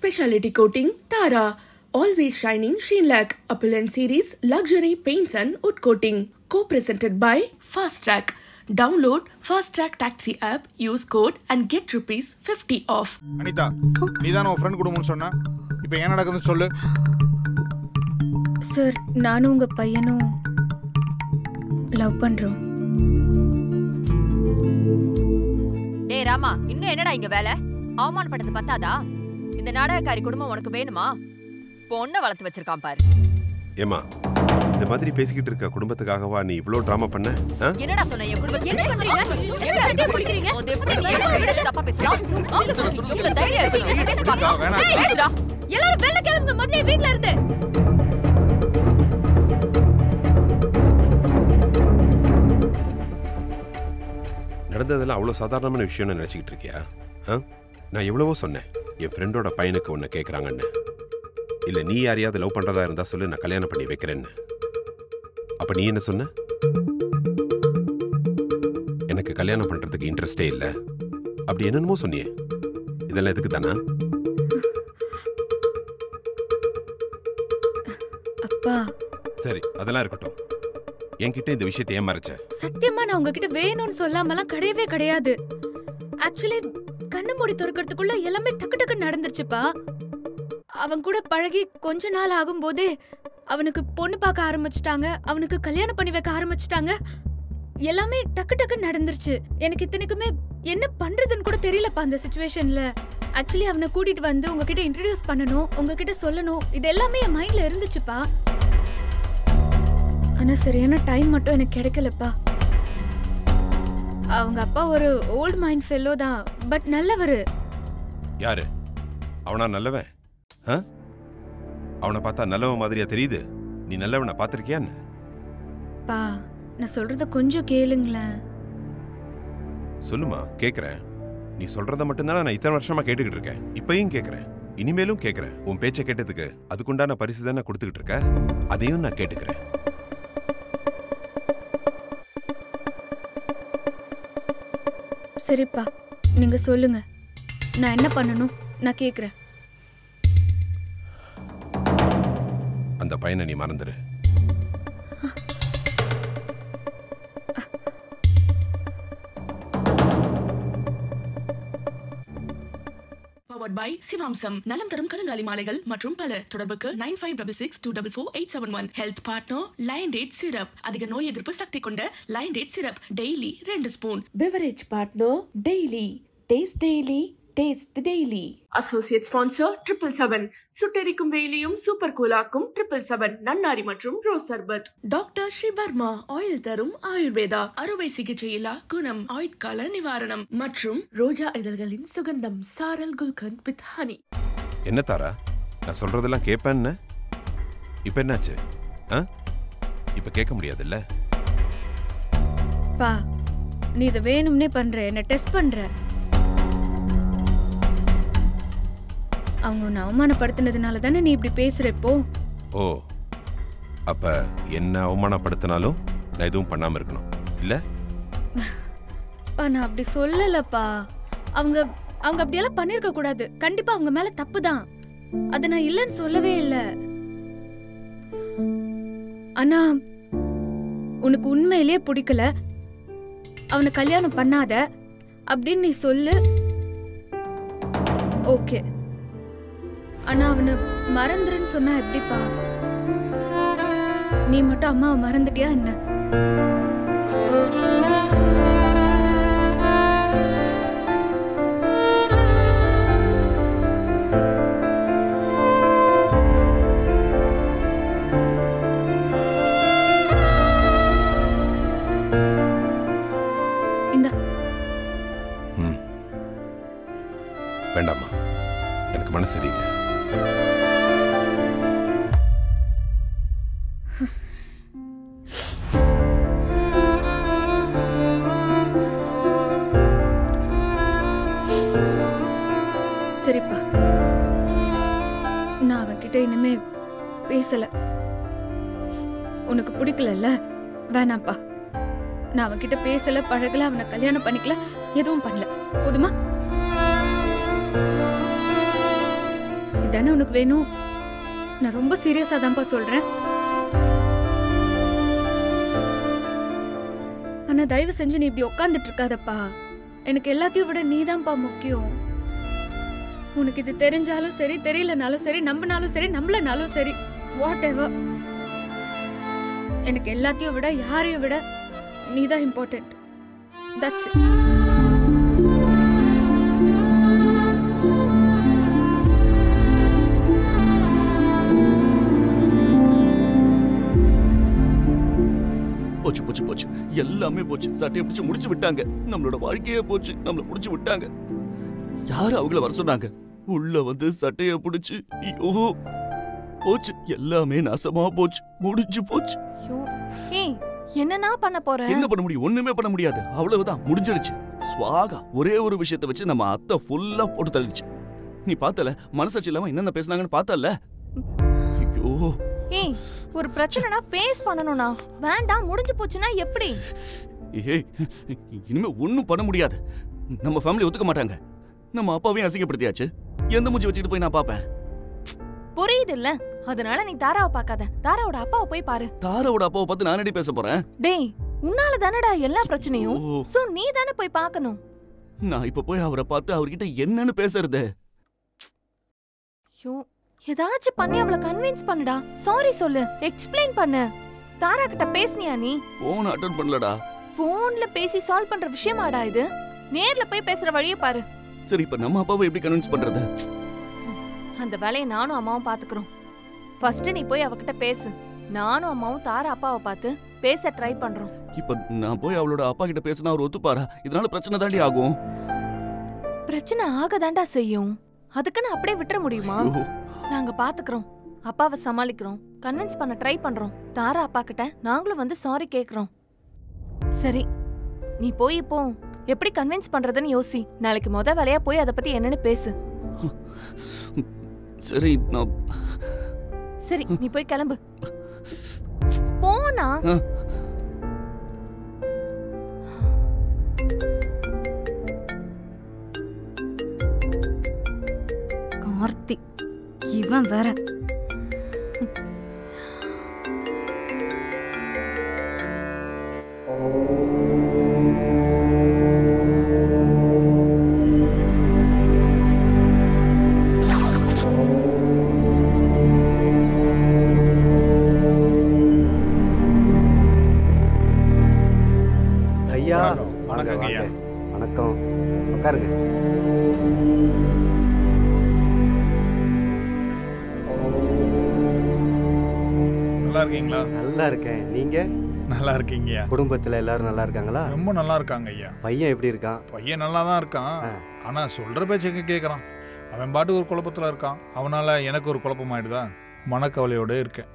Specialty Coating Tara. Always shining Sheenlac. Appellant Series Luxury Paints and Wood Coating. Co-presented by Fast Track. Download Fast Track Taxi app, use code and get ₹50 off. Anitha, நீதான உன் friend குடும்பம்னு சொன்னா இப்போ என்ன நடக்குதுன்னு சொல்லு. Sir, நானும் உங்க பையனும் லவ் பண்றோம். டேய் ராமா, இன்னும் என்னடா இங்க வேலை? அவமானப்பட்டது பத்தாதா? இந்த நாடகக்காரி குடும்பம் உனக்கு வேணுமா? பொண்ணை வளர்த்து வச்சிருக்கான் பாரு. ஏமா, இந்த மாதிரி பேசிக்கிட்டு இருக்க குடும்பத்துக்காகவா நீ இவ்ளோ டிராமா பண்ண? என்னடா சொன்ன? என் குடும்பத்தை என்ன பண்றீங்க? என்ன பிடிக்கிறீங்க? அது எப்படி நீ தப்பா பேசுறா? இவ்வளவு தைரியம் இருக்கு பேச பாக்கலாம். பேசுடா. எல்லாரும் வெளில கிளம்புங்க, முதல்ல வீட்ல இருந்து. நடந்ததெல்லாம் அவ்வளோ சாதாரணமான விஷயம்னு நினைச்சிக்கிட்டு இருக்கியா? நான் எவ்வளவோ சொன்னேன், என் ஃப்ரெண்டோட பையனுக்கு ஒன்று கேட்குறாங்கன்னு. இல்லை, நீ யாரையாவது லவ் பண்ணுறதா இருந்தா சொல்லு, நான் கல்யாணம் பண்ணி வைக்கிறேன்னு. அப்போ நீ என்ன சொன்ன? எனக்கு கல்யாணம் பண்ணுறதுக்கு இன்ட்ரெஸ்டே இல்லை அப்படி என்னென்னமோ சொன்னியே. இதெல்லாம் எதுக்கு தானா? அப்பா, சரி, அதெல்லாம் இருக்கட்டும். என்கிட்ட இந்த விஷயத்தை ஏன் மறைச்ச? சத்தியமா நான் உங்ககிட்ட வேணும்னு சொல்லாமலாம் கிடையவே கிடையாது. ஆக்சுவலி கண்ணு மூடி திறக்கிறதுக்குள்ள எல்லாமே டக்கு டக்கு நடந்துருச்சுப்பா. அவன் கூட பழகி கொஞ்ச நாள் ஆகும் போதே அவனுக்கு பொண்ணு பார்க்க ஆரம்பிச்சுட்டாங்க, அவனுக்கு கல்யாணம் பண்ணி வைக்க ஆரம்பிச்சுட்டாங்க. எல்லாமே டக்கு டக்கு நடந்துருச்சு. எனக்கு இத்தனைக்குமே என்ன பண்றதுன்னு கூட தெரியலப்பா அந்த சிச்சுவேஷன்ல. ஆக்சுவலி அவனை கூட்டிட்டு வந்து உங்ககிட்ட இன்ட்ரோடியூஸ் பண்ணணும், உங்ககிட்ட சொல்லணும், இது எல்லாமே என் மைண்ட்ல இருந்துச்சுப்பா. ஆனா சரியான டைம் மட்டும் எனக்கு கிடைக்கலப்பா. அவங்க அப்பா ஒரு ஓல்ட் மைண்ட் ஃபெல்லோ தான், பட் நல்லவரு. யாரு அவனா? நல்லவன்? அவனை பார்த்தா நல்லவன் மாதிரியா தெரியுது? நீ நல்லவனை பார்த்திருக்கியான்னு? பா, நான் சொல்றத கொஞ்சம் கேளுங்களேன். சொல்லுமா, கேக்குறேன். நீ சொல்றத மட்டும்தான் நான் இத்தனை வருஷமா கேட்டுக்கிட்டு இருக்கேன். இப்பயும் கேக்குறேன், இனிமேலும் கேக்குறேன். உன் பேச்சை கேட்டதுக்கு அதுக்குண்டான பரிசு தானே கொடுத்துக்கிட்டு இருக்க, அதையும் நான் கேட்டுக்கிறேன். சரிப்பா, நீங்க சொல்லுங்க, நான் என்ன பண்ணணும்? நான் கேக்குறேன். அந்த பையனை நீ மறந்துரு. Powered by சிவாம்சம். நலம் தரும் கருங்காலி மாலைகள் மற்றும் பல. தொடர்புக்கு 9566244871. Health partner Lion date syrup. அதிக நோய் எதிர்ப்பு சக்தி கொண்ட Lion date syrup daily 2 spoon. Beverage partner daily taste daily taste daily. Associate sponsor 777. சுட்டெரிக்கும் வெயிலையும் சூப்பர் கூலாக்கும் 777 நன்னாரி மற்றும் ரோஸ் சர்பத். டாக்டர் ஸ்ரீவர்மா ஆயில் தரும் ஆயுர்வேதா. அறுவை சிகிச்சை இல்லா குணம், ஆயுட்கால நிவாரணம் மற்றும் ரோஜா இதழ்களின் சுகந்தம் சாரல் குல்கந்த் வித் ஹனி. என்ன தாரா, நான் சொல்றதெல்லாம் கேட்பேன்னு? இப்ப என்னாச்சு? இப்ப கேட்க முடியாதுல்ல? பா, நீ இதை வேணும்னே பண்ற, என்ன டெஸ்ட் பண்ற. அவங்க உன்னை அவமானப்படுத்தினதுனால தானே நீ இப்படி பேசுற இப்போ? ஓ, அப்ப என்ன அவமானப்படுத்தினாலும் நான் எதுவும் பண்ணாம இருக்கணும் இல்ல? நான் அப்படி சொல்லலப்பா. அவங்க அவங்க அப்படியெல்லாம் பண்ணிருக்க கூடாது. கண்டிப்பா அவங்க மேல தப்பு தான், அதை நான் இல்லைன்னு சொல்லவே இல்லை. ஆனா உனக்கு உண்மையிலேயே பிடிக்கல, அவனை கல்யாணம் பண்ணாத அப்படின்னு நீ சொல்லு, ஓகே. ஆனா அவனை மறந்துருன்னு சொன்னா எப்படிப்பா? நீ மட்டும் அம்மாவை மறந்துட்டியா என்ன? இந்த வேண்டாமா, எனக்கு மனசு சரியில்லை. சரிப்பா, நான் அவன்கிட்ட இனிமே பேசல. உனக்கு பிடிக்கல, வேணாப்பா. நான் அவன்கிட்ட பேசல, பழகல, அவனை கல்யாணம் பண்ணிக்கல, எதுவும் பண்ணல. போதுமா? இதானே உனக்கு வேணும்? நான் ரொம்ப சீரியஸா தான்ப்பா சொல்றேன். ஆனா தயவு செஞ்சு நீ இப்படி உட்காந்துட்டு இருக்காதப்பா. எனக்கு எல்லாத்தையும் விட நீதான்ப்பா முக்கியம். உனக்கு இது தெரிஞ்சாலும் சரி, தெரியலனாலும் சரி, நம்பினாலும் சரி, நம்பலனாலும் சரி, வாட் எவர், எனக்கு எல்லாத்தையும் விட யாரையும் விட நீதான் இம்பார்ட்டன்ட். That's it. போச்சு போச்சு போச்சு, எல்லாமே போச்சு. சட்டையை பிடிச்சு முடிச்சு விட்டாங்க. நம்மளோட வாழ்க்கையே போச்சு. நம்மள முடிச்சு விட்டாங்க. யாரு அவங்கள வர சொன்னாங்க? உள்ள வந்து சட்டைய பிடிச்சு, ஐயோ போச்சு, எல்லாமே நாசமா போச்சு, முடிஞ்சு போச்சு. ஏய், என்னன்னா பண்ண போற? என்ன பண்ண முடியும்? ஒண்ணுமே பண்ண முடியாது. அவ்வளவுதான், முடிஞ்சிடுச்சு. ஸ்வாகா. ஒரே ஒரு விஷயத்தை வச்சு நம்ம அத்தை ஃபுல்லா போட்டு தள்ளிடுச்சு. நீ பார்த்தல, மனசாட்சி இல்லாம என்னென்ன பேசுனாங்கன்னு பார்த்தல. ஐயோ. ஏய், ஒரு பிரச்சனைனா ஃபேஸ் பண்ணனும்னா. வேண்டாம், முடிஞ்சு போச்சுனா எப்படி? ஏய், இனிமே ஒண்ணும் பண்ண முடியாது. நம்ம ஃபேமிலி ஒத்துக்க மாட்டாங்க. நம்ம அப்பாவையும் அசிங்கப்படுத்தியாச்சு. எந்த மூஞ்சி வச்சுட்டு போய் நான் பாப்பேன்? புரியுது இல்ல? அதனால நீ தாராவை பார்க்காத. தாராவோட அப்பாவை போய் பாரு. தாராவோட அப்பாவை பார்த்து நான் எப்படி பேச போறேன்? டேய், உன்னால தானடா எல்லா பிரச்சனையும். சோ நீ தானே போய் பார்க்கணும். நான் இப்ப போய் அவரை பார்த்து அவர்கிட்ட என்னன்னு பேசுறது? ஐயோ, ஏதாச்சும் பண்ணி அவளை கன்வின்ஸ் பண்ணுடா. சாரி சொல்லு, எக்ஸ்பிளைன் பண்ணு. தாரா கிட்ட பேசுனியா நீ? போன் அட்டெண்ட் பண்ணலடா. போன்ல பேசி சால்வ் பண்ற விஷயமாடா இது? நேர்ல போய் பேசுற வழியை பாரு. சரி, இப்ப நம்ம அப்பாவை எப்படி கன்வின்ஸ் பண்றது? அந்த வேலையை நானும் அம்மாவும் பாத்துக்கிறோம். ஃபர்ஸ்ட் நீ போய் அவகிட்ட பேசு. நானும் அம்மாவும் தாரா அப்பாவை பார்த்து பேச ட்ரை பண்றோம். இப்ப நான் போய் அவளோட அப்பா கிட்ட பேசினா அவர் ஒத்துப்பாரா? இதனால பிரச்சனை தாண்டி ஆகும். பிரச்சனை ஆகதாண்டா செய்யும். அதுக்குன்னு அப்படியே விட்டுற முடியுமா? நாங்க பாத்துக்கிறோம். அப்பாவை சமாளிக்கிறோம். கன்வின்ஸ் பண்ண ட்ரை பண்றோம். தாரா அப்பா கிட்ட நாங்களும் வந்து சாரி கேக்குறோம். சரி, நீ போய் இப்போ எப்படி கன்வின்ஸ் பண்றதுன்னு யோசி. நாளைக்கு முத வேலையா போய் அதை பத்தி என்னன்னு பேசு. சரி, நான் சரி, நீ போய் கிளம்பு. போனா கார்த்திக் இவன் வேற. ஐயா, வணக்கம் ஐயா. வணக்கம், உட்காருங்க. நல்லா இருக்கீங்களா? நல்லா இருக்கேன். நீங்க நல்லா இருக்கீங்கய்யா. குடும்பத்துல எல்லாரும் நல்லா இருக்காங்களா? ரொம்ப நல்லா இருக்காங்க ஐயா. பையன் எப்படி இருக்கான்? பையன் நல்லா தான் இருக்கான். ஆனா சொல்ற பேச்ச கேட்கறான். அவன் பாட்டு ஒரு குழப்பத்துல இருக்கான். அவனால எனக்கு ஒரு குழப்பமாயிடுதா, மனக்கவலையோட இருக்கேன்.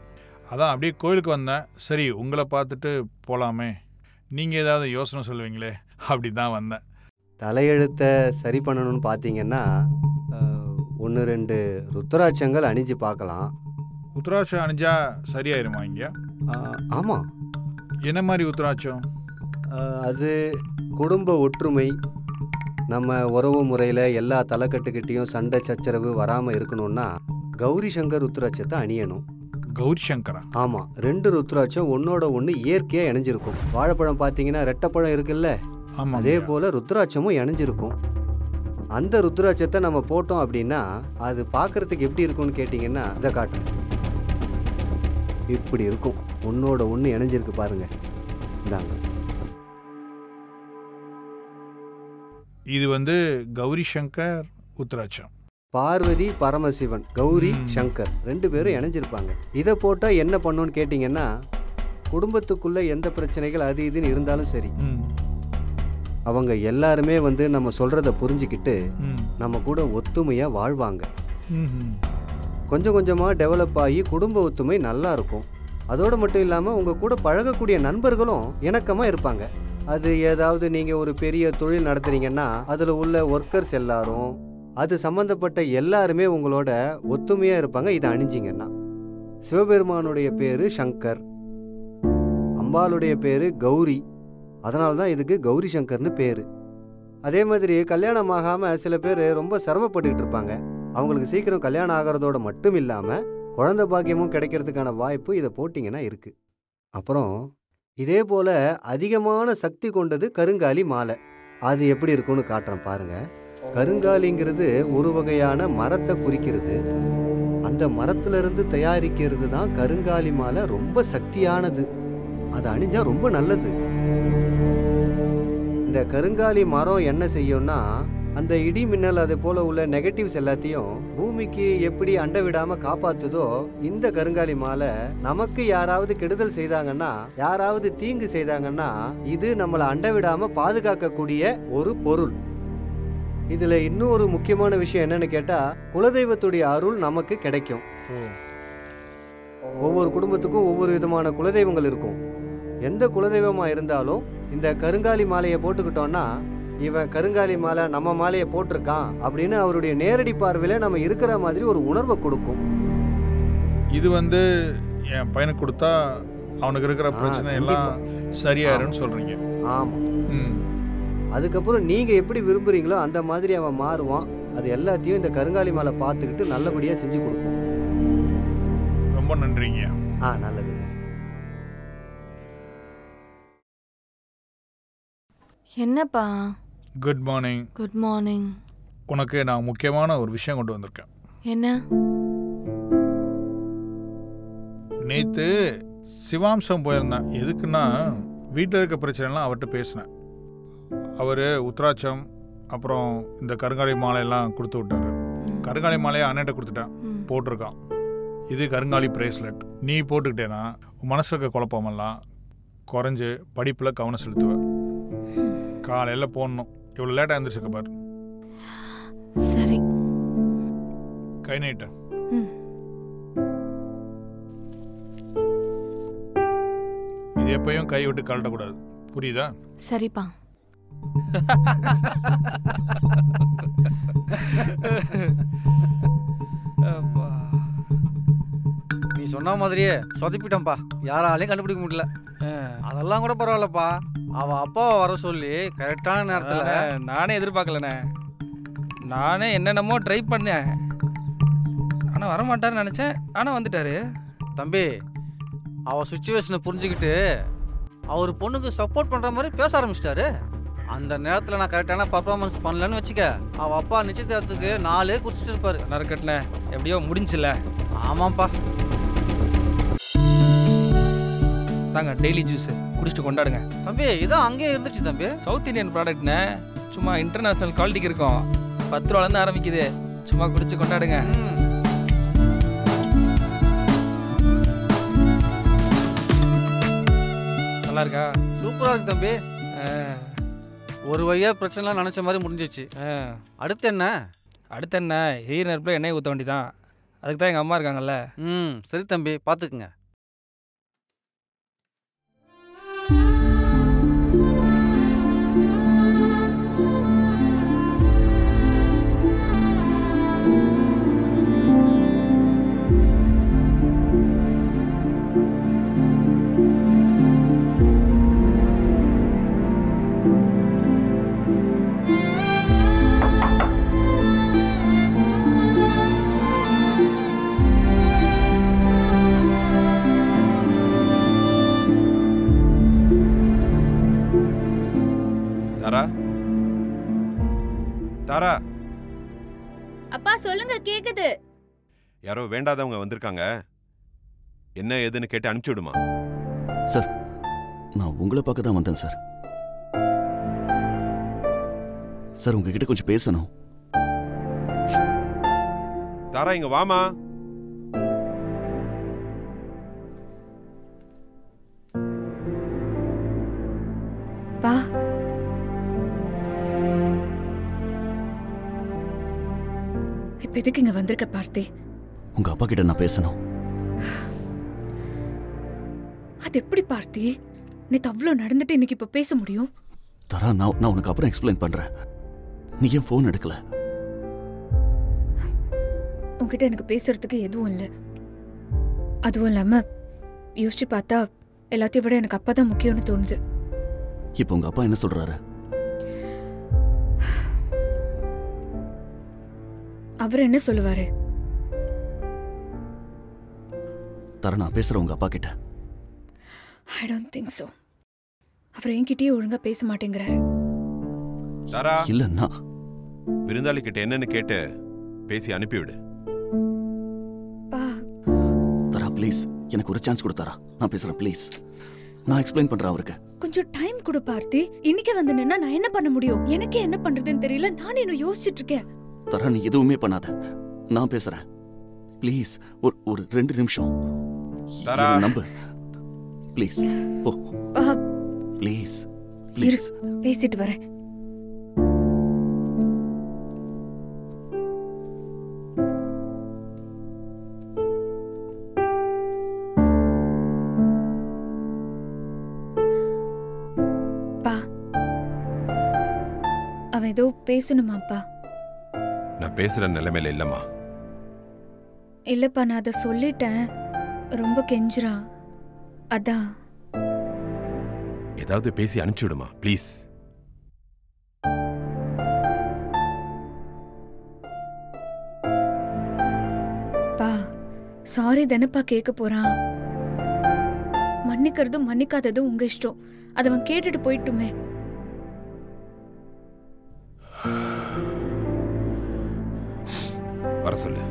அதான் அப்படியே கோயிலுக்கு வந்தேன். சரி, உங்களை பார்த்துட்டு போலாமே, நீங்க ஏதாவது யோசனை சொல்லுவீங்களே அப்படிதான் வந்தேன். தலையெழுத்தை சரி பண்ணணும்னு பார்த்தீங்கன்னா 1-2 ருத்ராட்சங்கள் அணிஞ்சு பார்க்கலாம். உத்தராட்சம் அணிஞ்சா சரியாயிருமா இங்க? ஆமாம். என்ன மாதிரி உத்தராட்சம்? அது குடும்ப ஒற்றுமை, நம்ம உறவு முறையில் எல்லா தலைக்கட்டுக்கிட்டையும் சண்டை சச்சரவு வராமல் இருக்கணும்னா கௌரி சங்கர் ருத்ராட்சத்தை அணியணும். கௌரி சங்கரா? ஆமாம். 2 ருத்ராட்சம் ஒன்னோட ஒன்று இயற்கையாக இணைஞ்சிருக்கும். வாழைப்பழம் பார்த்தீங்கன்னா ரெட்டைப்பழம் இருக்குல்ல, அதே போல் ருத்ராட்சமும் இணைஞ்சிருக்கும். அந்த ருத்ராட்சத்தை நம்ம போட்டோம் அப்படின்னா அது பார்க்குறதுக்கு எப்படி இருக்கும்னு கேட்டிங்கன்னா இதை காட்டுறேன். இப்படி இருக்கும். ஒன்னோட ஒன்று இணைஞ்சிருக்கு பாருங்க. இந்தாங்க. இது வந்து கௌரி சங்கர் உத்தராட்சம். பார்வதி பரமசிவன், கௌரி சங்கர் 2 பேரும் இணைஞ்சிருப்பாங்க. இதை போட்டால் என்ன பண்ணுன்னு கேட்டிங்கன்னா குடும்பத்துக்குள்ளே எந்த பிரச்சனைகள் அது இதுன்னு இருந்தாலும் சரி, அவங்க எல்லாருமே வந்து நம்ம சொல்கிறத புரிஞ்சுக்கிட்டு நம்ம கூட ஒத்துமையாக வாழ்வாங்க. கொஞ்சம் கொஞ்சமாக டெவலப் ஆகி குடும்ப ஒத்துமை நல்லா இருக்கும். அதோடு மட்டும் இல்லாமல் உங்கள் கூட பழகக்கூடிய நண்பர்களும் இணக்கமாக இருப்பாங்க. அது ஏதாவது நீங்கள் ஒரு பெரிய தொழில் நடத்துறீங்கன்னா அதில் உள்ள ஒர்க்கர்ஸ் எல்லாரும், அது சம்மந்தப்பட்ட எல்லாருமே உங்களோட ஒத்துமையாக இருப்பாங்க இதை அணிஞ்சிங்கன்னா. சிவபெருமானுடைய பேர் சங்கர், அம்பாளுடைய பேர் கௌரி, அதனால தான் இதுக்கு கௌரி சங்கர்னு பேர். அதே மாதிரி கல்யாணம் ஆகாமல் சில பேர் ரொம்ப சிரமப்பட்டுக்கிட்டு இருப்பாங்க. அவங்களுக்கு சீக்கிரம் கல்யாணம் ஆகிறதோட மட்டும் இல்லாமல் குழந்தை பாக்கியமும் கிடைக்கிறதுக்கான வாய்ப்பு இதை போட்டிங்கன்னா இருக்குது. அப்புறம் இதே போல் அதிகமான சக்தி கொண்டது கருங்காலி மாலை. அது எப்படி இருக்குன்னு காட்டுறேன் பாருங்க. கருங்காலிங்கிறது ஒரு வகையான மரத்தை குறிக்கிறது. அந்த மரத்திலிருந்து தயாரிக்கிறது தான் கருங்காலி மாலை. ரொம்ப சக்தியானது. அது அணிஞ்சா ரொம்ப நல்லது. இந்த கருங்காலி மரம் என்ன செய்யும்னா, அந்த இடி மின்னல் அது போல உள்ள நெகட்டிவ்ஸ் எல்லாத்தையும் பூமிக்கு எப்படி அண்ட விடாம காப்பாத்துதோ, இந்த கருங்காலி மாலை நமக்கு யாராவது கெடுதல் செய்தாங்கன்னா, யாராவது தீங்கு செய்தாங்கன்னா, இது நம்மளை அண்ட விடாம பாதுகாக்கக்கூடிய ஒரு பொருள். இதுல இன்னும் ஒரு முக்கியமான விஷயம் என்னன்னு கேட்டா, குலதெய்வத்துடைய அருள் நமக்கு கிடைக்கும். ஒவ்வொரு குடும்பத்துக்கும் ஒவ்வொரு விதமான குலதெய்வங்கள் இருக்கும். எந்த குலதெய்வமா இருந்தாலும் இந்த கருங்காலி மாலையை போட்டுக்கிட்டோம்னா, இவன் கருங்காலி மாலை நம்ம மாலையை போட்டிருக்கான் அப்படின்னு அவருடைய நேரடி பார்வையில நம்ம இருக்கிற மாதிரி ஒரு உணர்வை கொடுக்கும். இது என் பையனுக்கு கொடுத்தா அவனுக்கு இருக்கிற பிரச்சனை எல்லாம் சரியாயிருன்னு சொல்றீங்க. ஆமா. அதுக்கப்புறம் நீங்க எப்படி விரும்புறீங்களோ அந்த மாதிரி அவன் மாறுவான். அது எல்லாத்தையும் இந்த கருங்காலி மாலை பார்த்துக்கிட்டு நல்லபடியா செஞ்சு கொடுக்கும். ரொம்ப நன்றிங்க. நல்லது. என்னப்பா? Good morning. Good morning. உனக்கு நான் முக்கியமான ஒரு விஷயம் கொண்டு வந்திருக்கேன். என்ன? நேத்து சிவாம்சம் போயிருந்தேன். எதுக்குன்னா, வீட்டில் இருக்க பிரச்சனைலாம் அவர்கிட்ட பேசினேன். அவர் உத்ராட்சம் அப்புறம் இந்த கருங்காலி மாலையெல்லாம் கொடுத்து விட்டாரு. கருங்காலி மாலையை அண்ணன்ட்ட கொடுத்துட்டேன், போட்டிருக்கான். இது கருங்காலி பிரேஸ்லெட். நீ போட்டுக்கிட்டேன்னா உன் மனசில் இருக்க குழப்பமெல்லாம் குறைஞ்சு படிப்பில் கவனம் செலுத்துவேன். காலையில் போடணும். இவ்வளோ லேட்டாக எழுந்திரிச்சுக்க பாரு. சரி. கை நீட்ட. இது எப்பயும் கை விட்டு கழட்டக்கூடாது, புரியுதா? சரிப்பா. நீ சொன்ன மாதிரியே சொதப்பிட்டோம்ப்பா. யாராலையும் கண்டுபிடிக்க முடியல. அதெல்லாம் கூட பரவாயில்லப்பா. அவ அப்பாவை வர சொல்லி கரெக்டான நேரத்தில் நானே எதிர்பார்க்கலண்ணே. நானே என்னென்னமோ ட்ரை பண்ணேன், ஆனால் வரமாட்டாருன்னு நினச்சேன். ஆனால் வந்துட்டாரு. தம்பி, அவள் சுச்சுவேஷனை புரிஞ்சுக்கிட்டு அவர் பொண்ணுக்கு சப்போர்ட் பண்ணுற மாதிரி பேச ஆரம்பிச்சிட்டாரு. அந்த நேரத்தில் நான் கரெக்டான பர்ஃபார்மன்ஸ் பண்ணலன்னு வச்சுக்க, அவள் அப்பா நிச்சயதார்த்தத்துக்கு 4 குடிச்சிட்டு இருப்பாரு. நல்லா இருக்கட்டுண்ணே, எப்படியோ முடிஞ்சில்ல. ஆமாம்ப்பா. தாங்க டெய்லி ஜூஸ் குடிச்சிட்டு கொண்டாடுங்க. தம்பி, இதான் அங்கேயே இருந்துச்சு தம்பி. சவுத் இந்தியன் ப்ராடக்ட்ண்ணே, சும்மா இன்டர்நேஷ்னல் குவாலிட்டிக்கு இருக்கும். 10 ரூபாலேருந்து ஆரம்பிக்குது. சும்மா குடிச்சு கொண்டாடுங்க. நல்லா இருக்கா? சூப்பராக இருக்கு தம்பி. ஒரு வழியாக பிரச்சனைலாம் நினச்ச மாதிரி முடிஞ்சிச்சு. அடுத்து என்ன? அடுத்து என்ன, எரிய நெருப்பில் எண்ணெய் ஊற்ற வேண்டிதான். அதுக்கு தான் எங்கள் அம்மா இருக்காங்கல்ல. சரி தம்பி, பார்த்துக்குங்க. தாரா. அப்பா சொல்லுங்க, கேக்குது. யாரோ வேண்டாதவங்க வந்திருக்காங்க, என்ன ஏதுன்னு கேட்டு அனுப்பிச்சு விடுமா? சார், நான் உங்களை பார்க்க தான் வந்தேன் சார். சார், உங்ககிட்ட கொஞ்சம் பேசணும். தாரா, இங்க வாமா. வா. இப்ப எதுக்கு இங்க வந்திருக்க பார்த்தி? உங்க அப்பா கிட்ட நான் பேசணும். அது எப்படி பார்த்தி? நீ அவ்வளோ நடந்துட்டு இன்னைக்கு இப்ப பேச முடியும்? தரா, நான் உனக்கு அப்புறம் எக்ஸ்பிளைன் பண்றேன். நீ ஏன் ஃபோன் எடுக்கல? உன்கிட்ட எனக்கு பேசுறதுக்கு எதுவும் இல்லை. அதுவும் இல்லாம யோசிச்சு பார்த்தா எல்லாத்தையும் விட எனக்கு அப்பா தான் முக்கியம்னு தோணுது. இப்போ உங்க அப்பா என்ன சொல்றாரு? அவர் என்ன சொல்லுவாரு? தர நான் பேசுறேன் உங்க அப்பா கிட்ட. I don't think so. அவர் என்கிட்டயே ஒழுங்கா பேச மாட்டேங்கிறாரு. தாரா இல்லன்னா விருந்தாளி கிட்ட என்னன்னு கேட்டு பேசி அனுப்பிவிடு. தரா ப்ளீஸ் எனக்கு ஒரு சான்ஸ் கொடு தரா. நான் பேசுறேன் ப்ளீஸ். நான் எக்ஸ்பிளைன் பண்றேன் அவருக்கு. கொஞ்சம் டைம் கொடு பார்த்தி. இன்னைக்கு வந்து நின்னா நான் என்ன பண்ண முடியும்? எனக்கு என்ன பண்றதுன்னு தெரியல. நான் இன்னும் யோசிச்சிட்டு இருக்கேன். தரா நீ எதுவுமே பண்ணாத. நான் பேசுறேன் ப்ளீஸ். ஒரு 2 நிமிஷம் தாரா நம்பு ப்ளீஸ். போ ப்ளீஸ் ப்ளீஸ். பேசிட்டு வரேன். அவன் ஏதோ பேசணுமாப்பா? நான் பேசுற நிலைமையில இல்லம்மா. இல்லப்பா, நான் அதை சொல்லிட்டேன். ரொம்ப கெஞ்சுறா. அதான். ஏதாவது பேசி அனுப்பிச்சுடுமா ப்ளீஸ். பா சாரி தானப்பா கேட்க போறான். மன்னிக்கிறதும் மன்னிக்காததும் உங்க இஷ்டம். அதை அவன் கேட்டுட்டு போயிட்டுமே. வர சொல்லு.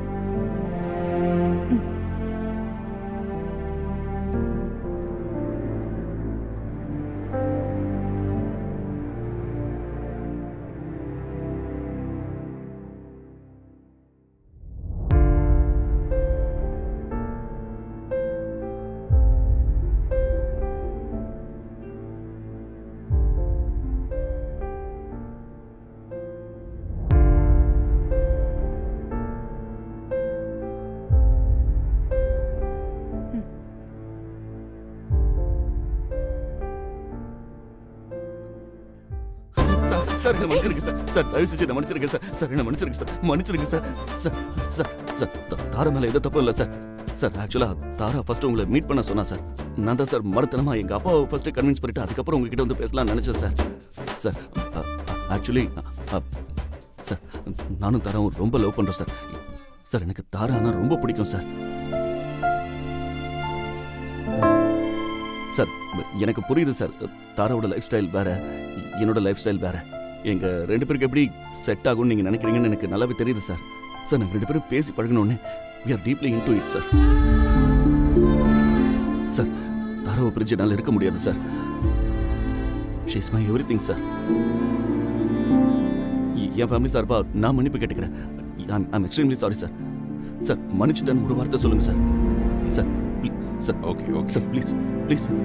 சார் என்ன மன்னிச்சிருங்க சார். சார் தயவு செஞ்சு என்ன மன்னிச்சிருங்க சார். சார் என்ன மன்னிச்சிருங்க சார். மன்னிச்சிருங்க சார். சார் சார் சார் தாரா மேல எந்த தப்பு இல்லை சார். சார் ஆக்சுவலா தாரா ஃபர்ஸ்ட் உங்களை மீட் பண்ண சொன்னா சார். நான் தான் சார் மறுத்தனமா எங்க அப்பாவை ஃபர்ஸ்ட் கன்வின்ஸ் பண்ணிட்டு அதுக்கப்புறம் உங்ககிட்ட வந்து பேசலாம்னு நினைச்சேன் சார். சார் ஆக்சுவலி சார் நானும் தாராவும் ரொம்ப லவ் பண்றோம் சார். சார் எனக்கு தாரானா ரொம்ப பிடிக்கும் சார். சார் எனக்கு புரியுது சார். தாராவோட லைஃப் ஸ்டைல் வேற, என்னோட லைஃப் ஸ்டைல் வேற. எங்க 2 பேருக்கு எப்படி செட் ஆகும்னு நீங்க நினைக்கிறீங்கன்னு எனக்கு நல்லாவே தெரியுது சார். சார் நாங்கள் 2 பேரும் பேசி பழகினோடனே we are deeply into it sir. Sir தாராவை பிரிஞ்சு என்னால் இருக்க முடியாது sir. she is my everything sir. என் ஃபேமிலி சார்பா நான் மன்னிப்பு கேட்டுக்கிறேன். I'm extremely sorry sir. Sir மன்னிச்சுட்டேன்னு ஒரு வார்த்தை சொல்லுங்க sir. Sir sir okay okay sir please please sir.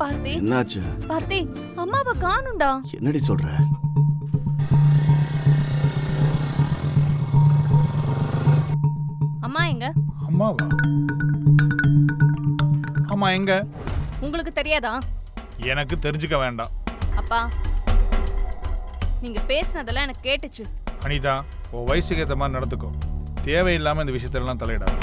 Parthi என்னாச்சு? பார்த்தி அம்மாவை காணும்டா. என்னடி சொல்ற? அம்மா எங்க? அம்மாவா? அம்மா எங்க? உங்களுக்கு தெரியாதா? எனக்கு தெரிஞ்சுக்க வேண்டாம். அப்பா நீங்க பேசினதெல்லாம் எனக்கு கேட்டுச்சு. அனிதா, உன் வயசுக்கு ஏற்ற மாதிரி நடந்துக்கோ. தேவையில்லாம இந்த விஷயத்தெல்லாம் தலையிடாது.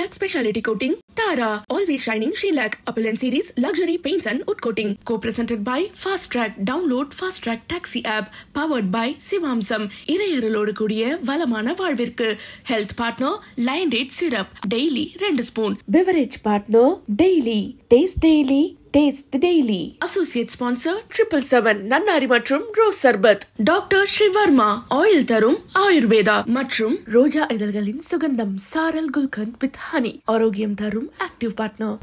Shellac Speciality Coating, Tara, Always Shining Shellac, Appellant Series, Luxury Paints and Wood Coating. Co-presented by Fast Track. Download Fast Track Taxi app. Powered by Sivamsam. இறையருளோடு கூடிய வளமான வாழ்விற்கு. Health Partner, Lion Date Syrup. Daily 2 spoon. Beverage Partner, Daily. Taste Daily. Taste the Daily. Associate Sponsor, 777 நன்னாரி மற்றும் rose சர்பத். Doctor Srivarma oil தரும் ஆயுர்வேதா மற்றும் ரோஜா இதழ்களின் சுகந்தம் சாரல் gulkand with honey ஆரோக்கியம் தரும் ஆக்டிவ் பார்ட்னர்.